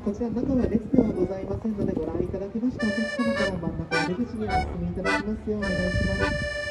こちら中は列ではございませんので、ご覧いただきましたお客様から真ん中出口にお進みいただきますようお願いします。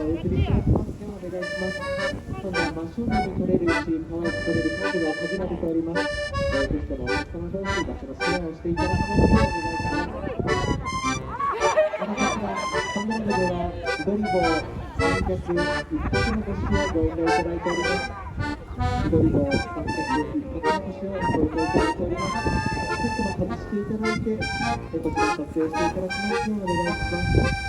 お送りいただきますようお願いします。今度は真正面に撮れるし、可愛く撮れるカードが限られております。ぜひともお客様同士場所のシェアをしていただきますようお願いします。この方はカメラでは緑棒、三脚、一泊のご使用ご遠慮いただいております。緑棒、三脚、一泊のご使用ご遠慮いただいております。ちょっと外していただいて、こちら撮影していただきますようお願いします。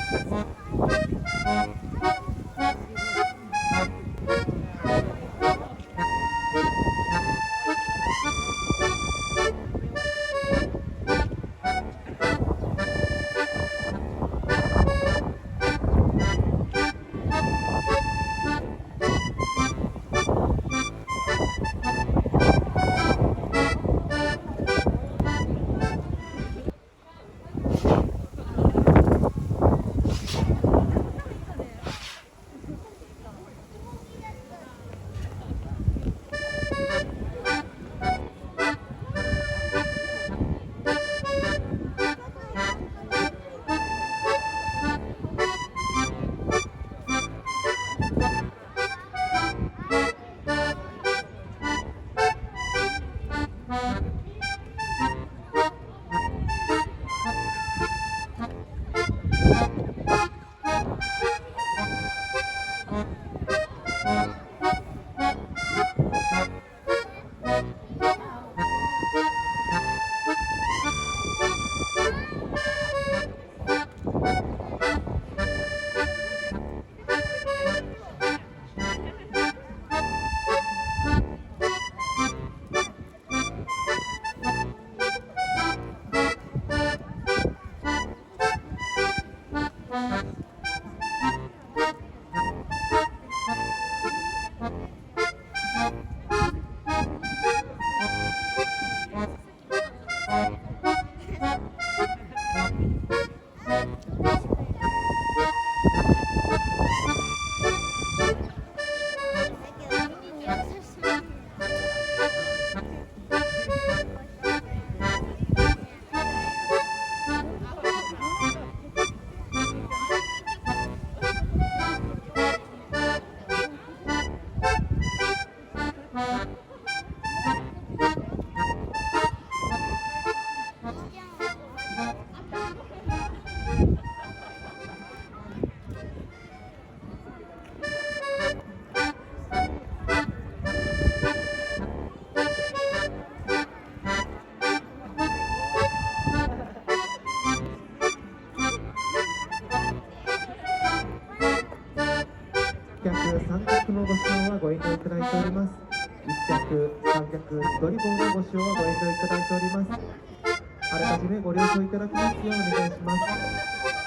三脚のご使用はご遠慮いただいております。一脚、三脚、緑棒のご使用はご遠慮いただいております。あらかじめご了承いただきますようお願いします。